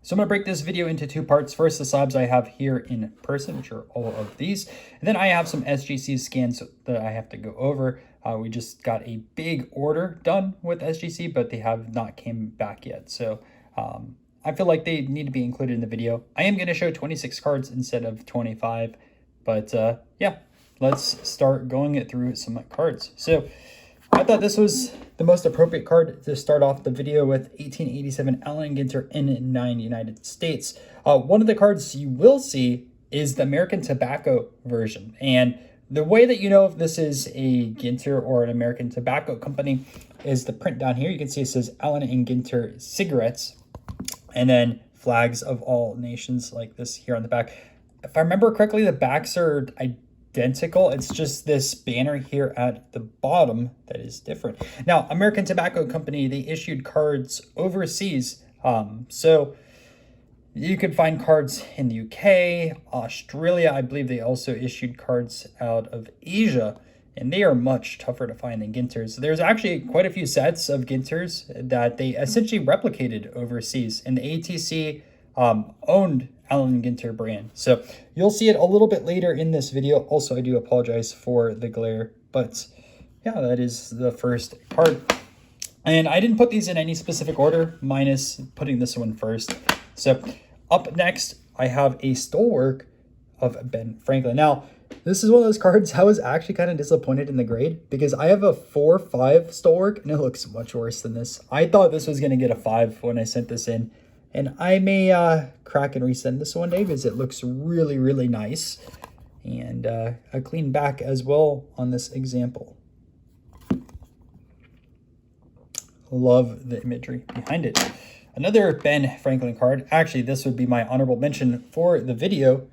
So I'm going to break this video into two parts. First, the slabs I have here in person, which are all of these. And then I have some SGC scans that I have to go over. We just got a big order done with SGC, but they have not came back yet. So I feel like they need to be included in the video. I am going to show 26 cards instead of 25. But yeah, let's start going through some cards. So I thought this was the most appropriate card to start off the video with. 1887 Allen Ginter N9 United States. One of the cards you will see is the American Tobacco version. And the way that you know if this is a Ginter or an American Tobacco company is the print down here. You can see it says Allen and Ginter cigarettes, and then flags of all nations like this here on the back. If I remember correctly, the backs are identical. It's just this banner here at the bottom that is different. Now, American Tobacco Company, they issued cards overseas. So you could find cards in the UK, Australia. I believe they also issued cards out of Asia, and they are much tougher to find than Ginters. There's actually quite a few sets of Ginters that they essentially replicated overseas, and the ATC owned Allen Ginter brand. So you'll see it a little bit later in this video. Also, I do apologize for the glare, but yeah, that is the first card. And I didn't put these in any specific order, minus putting this one first. So up next, I have a Stonework of Ben Franklin. Now, this is one of those cards I was actually kind of disappointed in the grade because I have a 4-5 Stonework and it looks much worse than this. I thought this was going to get a 5 when I sent this in. And I may crack and resend this one day because it looks really, really nice. And a clean back as well on this example. Love the imagery behind it. Another Ben Franklin card. Actually, this would be my honorable mention for the video.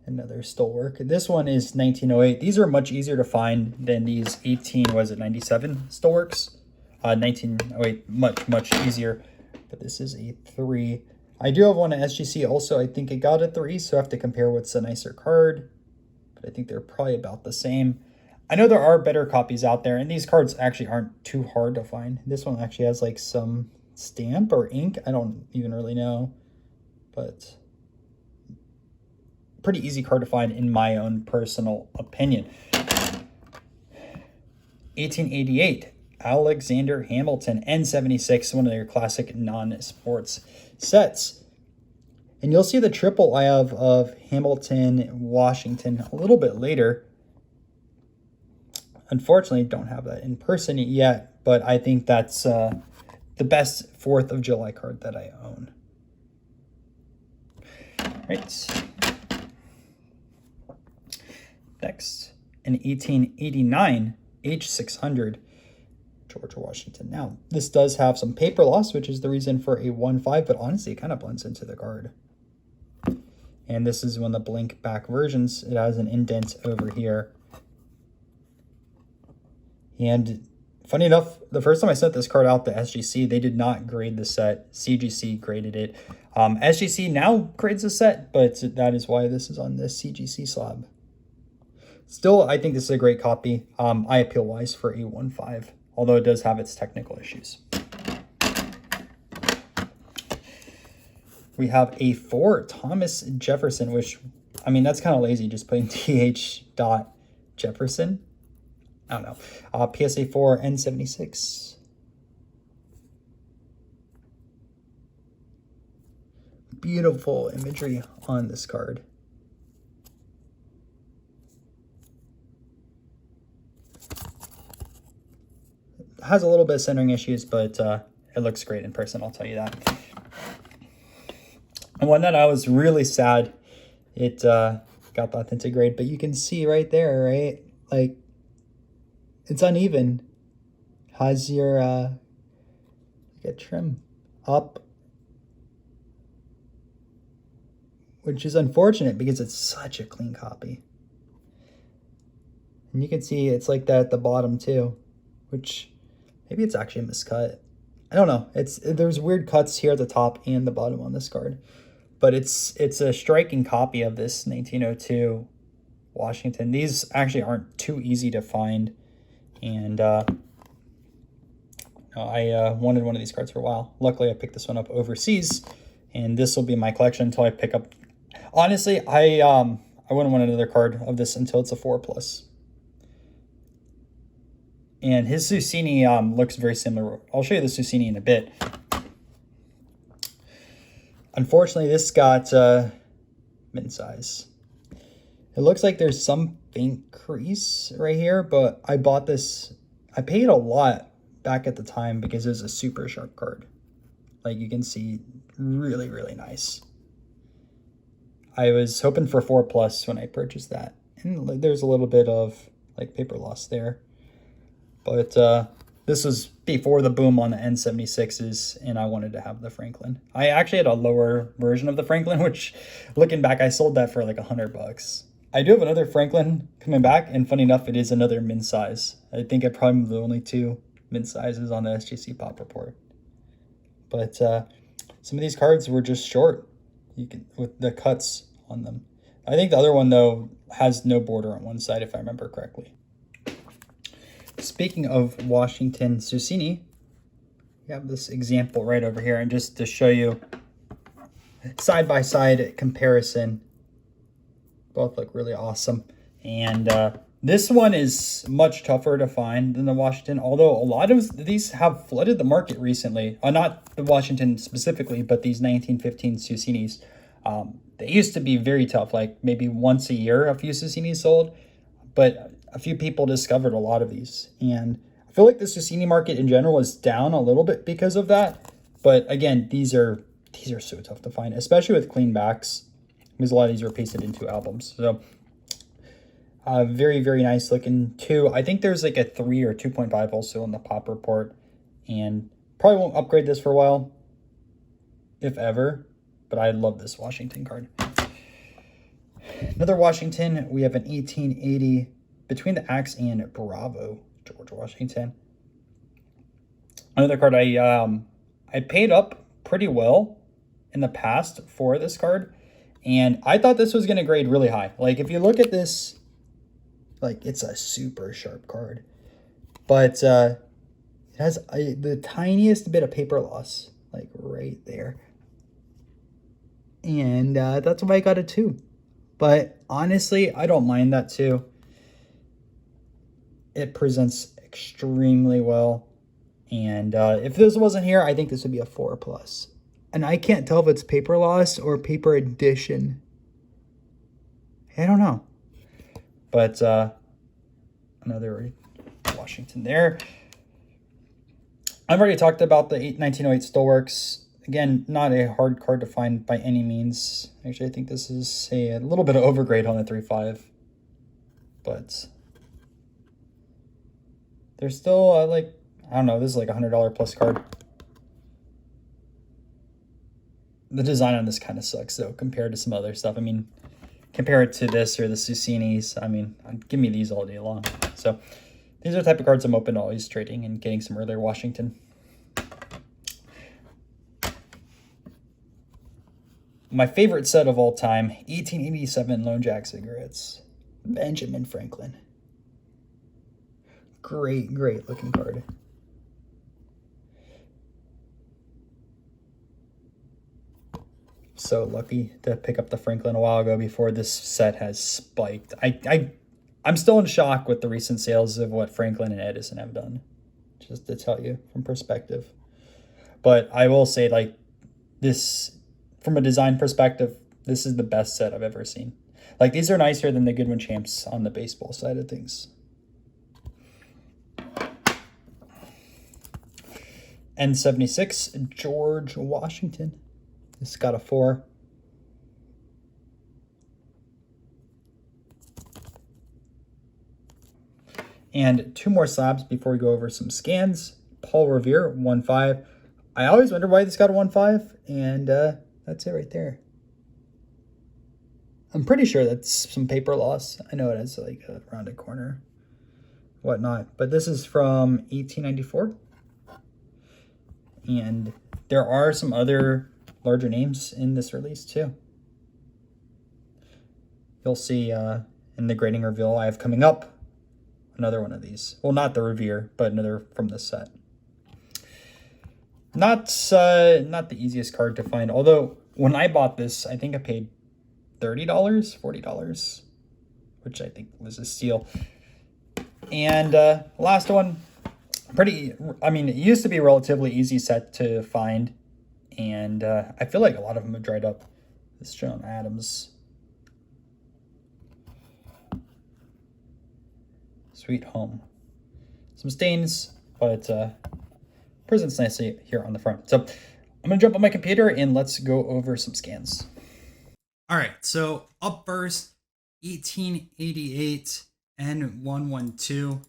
Another Stonework. This one is 1908. These are much easier to find than these 97 Stoneworks. 1908, much easier. But this is a 3. I do have one at SGC also. I think it got a 3, so I have to compare what's a nicer card. But I think they're probably about the same. I know there are better copies out there, and these cards actually aren't too hard to find. This one actually has like some stamp or ink. I don't even really know. But pretty easy card to find in my own personal opinion. 1888. Alexander Hamilton N76, one of their classic non-sports sets. And you'll see the triple I have of Hamilton, Washington a little bit later. Unfortunately, don't have that in person yet, but I think that's the best 4th of July card that I own. Right. Next, in 1889, H600. George Washington. Now, this does have some paper loss, which is the reason for a 1-5, but honestly, it kind of blends into the card. And this is one of the blank back versions. It has an indent over here. And funny enough, the first time I sent this card out to SGC, they did not grade the set. CGC graded it. SGC now grades the set, but that is why this is on this CGC slab. Still, I think this is a great copy. I appeal wise for a 1-5. Although it does have its technical issues. We have a 4 Thomas Jefferson, which, I mean, that's kind of lazy, just putting TH. Jefferson. I don't know. PSA 4 N76. Beautiful imagery on this card. Has a little bit of centering issues, but it looks great in person, I'll tell you that. And one that I was really sad it got the authentic grade, but you can see right there, right? Like, it's uneven. Has your get trim up, which is unfortunate because it's such a clean copy. And you can see it's like that at the bottom too, which maybe it's actually a miscut. I don't know. There's weird cuts here at the top and the bottom on this card. But it's a striking copy of this 1902 Washington. These actually aren't too easy to find. And I wanted one of these cards for a while. Luckily, I picked this one up overseas. and this will be my collection until I pick up. Honestly, I wouldn't want another card of this until it's a 4+. And his Susini looks very similar. I'll show you the Susini in a bit. Unfortunately, this got min size. It looks like there's some faint crease right here, but I bought this. I paid a lot back at the time because it was a super sharp card. Like you can see, really, really nice. I was hoping for 4+ when I purchased that. And there's a little bit of like paper loss there. But this was before the boom on the N76s, and I wanted to have the Franklin. I actually had a lower version of the Franklin, which looking back, I sold that for like $100. I do have another Franklin coming back, and funny enough, it is another min size. I think I probably have the only 2 min sizes on the SGC Pop Report. But some of these cards were just short, with the cuts on them. I think the other one though has no border on one side, if I remember correctly. Speaking of Washington Susini, we have this example right over here, and just to show you side-by-side comparison, both look really awesome. And this one is much tougher to find than the Washington, although a lot of these have flooded the market recently. Not the Washington specifically, but these 1915 Susinis. They used to be very tough, like maybe once a year a few Susinis sold, but a few people discovered a lot of these. And I feel like the Susini market in general is down a little bit because of that. But again, these are so tough to find, especially with clean backs, because a lot of these were pasted into albums. So very, very nice looking too. I think there's like a 3 or 2.5 also in the Pop Report, and probably won't upgrade this for a while, if ever, but I love this Washington card. Another Washington, we have an 1880 Between the Axe and Bravo, George Washington. Another card I paid up pretty well in the past for this card, and I thought this was going to grade really high. Like if you look at this, like it's a super sharp card, but it has the tiniest bit of paper loss, like right there, and that's why I got a 2. But honestly, I don't mind that 2. It presents extremely well, and if this wasn't here, I think this would be a 4+. And I can't tell if it's paper loss or paper addition. I don't know. But another Washington there. I've already talked about the 1908 Stolworks. Again, not a hard card to find by any means. Actually, I think this is a little bit of overgrade on the 3.5. But there's still, like, I don't know, this is like a $100 plus card. The design on this kind of sucks, though, compared to some other stuff. I mean, compare it to this or the Susinis. I mean, give me these all day long. So these are the type of cards I'm open to always trading and getting some earlier Washington. My favorite set of all time, 1887 Lone Jack cigarettes. Benjamin Franklin. Great, great looking card. So lucky to pick up the Franklin a while ago before this set has spiked. I'm still in shock with the recent sales of what Franklin and Edison have done, just to tell you from perspective. But I will say, like, this, from a design perspective, this is the best set I've ever seen. Like, these are nicer than the Goodwin Champs on the baseball side of things. N76, George Washington. This got a 4. And 2 more slabs before we go over some scans. Paul Revere, 1.5. I always wonder why this got a 1.5, and that's it right there. I'm pretty sure that's some paper loss. I know it has like a rounded corner, whatnot, but this is from 1894. And there are some other larger names in this release too. You'll see in the grading reveal I have coming up another one of these. Well, not the Revere, but another from this set. Not the easiest card to find, although When I bought this, I think I paid $30, $40, which I think was a steal. And last one, I mean, it used to be a relatively easy set to find, and I feel like a lot of them have dried up. This John Adams. Sweet Home. Some stains, but presents nicely here on the front. So I'm going to jump on my computer and let's go over some scans. All right, so up first, 1888 N112,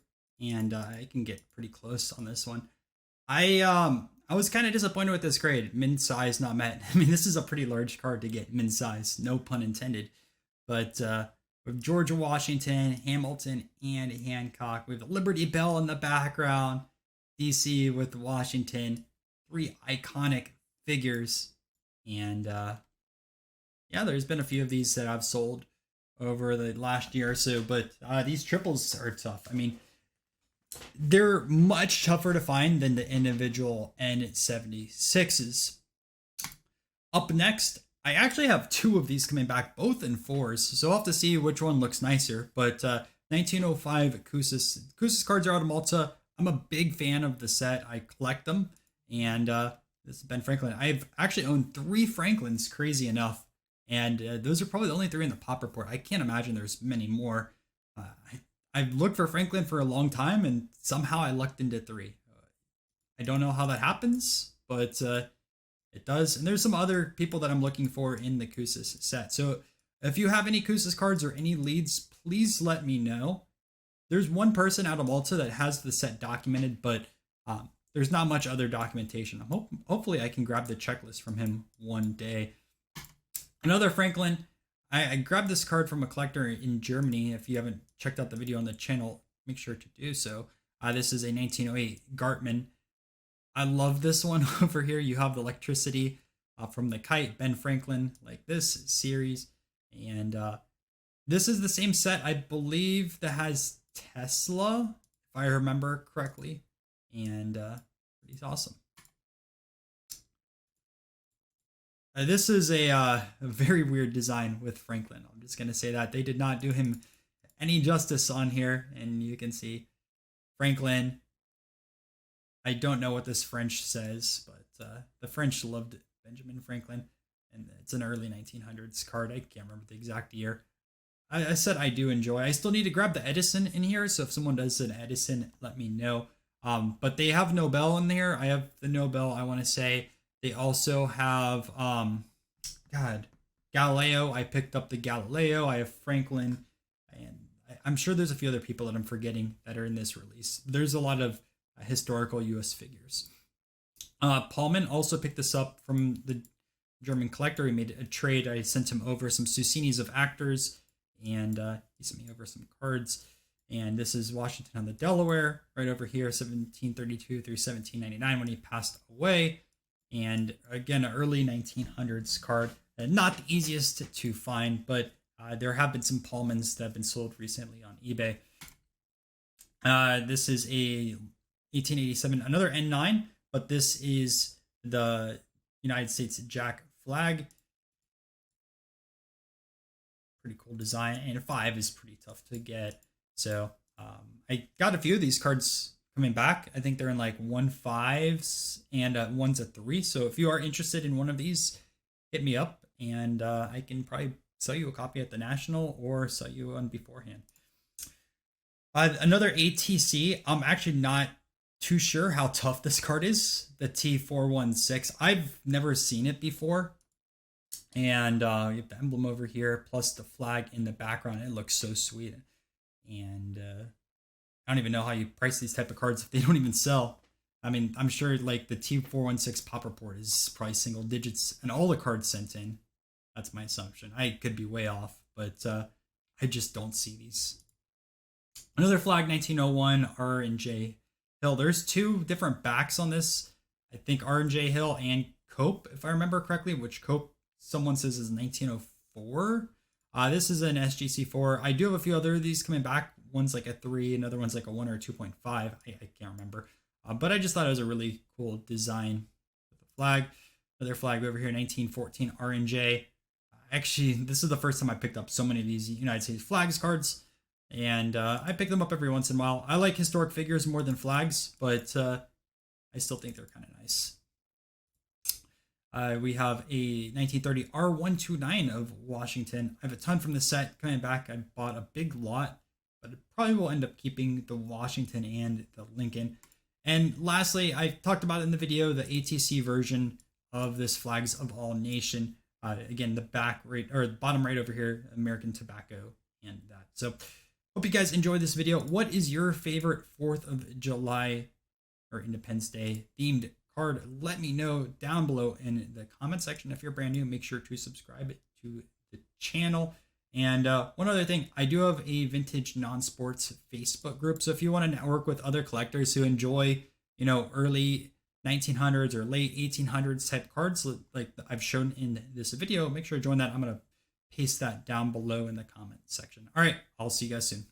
and I can get pretty close on this one. I was kind of disappointed with this grade. Min size not met. I mean, this is a pretty large card to get min size, no pun intended. But with George Washington, Hamilton, and Hancock, we have Liberty Bell in the background, DC with Washington, 3 iconic figures, and yeah, there's been a few of these that I've sold over the last year or so, but these triples are tough. I mean, they're much tougher to find than the individual N76s. Up next, I actually have 2 of these coming back, both in 4s, so I'll have to see which one looks nicer. But 1905 Kousis cards are out of Malta. I'm a big fan of the set. I collect them, and this is Ben Franklin. I've actually owned 3 Franklins, crazy enough, and those are probably the only 3 in the pop report. I can't imagine there's many more. I've looked for Franklin for a long time, and somehow I lucked into 3. I don't know how that happens, but it does. And there's some other people that I'm looking for in the Kousis set. So if you have any Kousis cards or any leads, please let me know. There's one person out of Malta that has the set documented, but there's not much other documentation. Hopefully I can grab the checklist from him one day. Another Franklin. I grabbed this card from a collector in Germany. If you haven't checked out the video on the channel, make sure to do so. This is a 1908 Gartman. I love this one over here. You have the electricity from the kite, Ben Franklin, like this series. And this is the same set, I believe, that has Tesla, if I remember correctly. And he's awesome. This is a very weird design with Franklin. I'm just going to say that. They did not do him any justice on here. And you can see Franklin. I don't know what this French says, but the French loved Benjamin Franklin. And it's an early 1900s card. I can't remember the exact year. I said I do enjoy. I still need to grab the Edison in here. So if someone does an Edison, let me know. But they have Nobel in there. I have the Nobel, I want to say. They also have, Galileo. I picked up the Galileo. I have Franklin. And I'm sure there's a few other people that I'm forgetting that are in this release. There's a lot of historical U.S. figures. Paulman also picked this up from the German collector. He made a trade. I sent him over some Susinis of actors, and he sent me over some cards. And this is Washington on the Delaware, right over here, 1732 through 1799 when he passed away. And again, an early 1900s card. Not the easiest to find, but there have been some Paulmans that have been sold recently on eBay. This is a 1887, another N9, but this is the United States Jack flag. Pretty cool design, and a 5 is pretty tough to get. So I got a few of these cards coming back. I think they're in like 1.5s and 1's a 3. So if you are interested in one of these, hit me up, and I can probably sell you a copy at the National or sell you one beforehand. Another ATC. I'm actually not too sure how tough this card is. The T416. I've never seen it before. And you have the emblem over here, plus the flag in the background. It looks so sweet. And I don't even know how you price these type of cards if they don't even sell. I mean, I'm sure like the T416 pop report is probably single digits and all the cards sent in. That's my assumption. I could be way off, but I just don't see these. Another flag, 1901, R&J Hill. There's 2 different backs on this. I think R&J Hill and Cope, if I remember correctly, which Cope someone says is 1904. This is an SGC4. I do have a few other of these coming back. One's like a 3, another one's like a 1 or a 2.5. I can't remember. But I just thought it was a really cool design with the flag. Another flag over here, 1914 R&J. Actually, this is the first time I picked up so many of these United States flags cards, and I pick them up every once in a while. I like historic figures more than flags, but I still think they're kind of nice. We have a 1930 R129 of Washington. I have a ton from the set coming back. I bought a big lot, but it probably will end up keeping the Washington and the Lincoln. And lastly, I talked about in the video the ATC version of this Flags of All Nation. Again, the back right or bottom right over here, American Tobacco and that. So hope you guys enjoyed this video. What is your favorite 4th of July or Independence Day themed card? Let me know down below in the comment section. If you're brand new, make sure to subscribe to the channel. And one other thing, I do have a vintage non-sports Facebook group. So if you want to network with other collectors who enjoy, early 1900s or late 1800s type cards like I've shown in this video, make sure to join that. I'm going to paste that down below in the comment section. All right, I'll see you guys soon.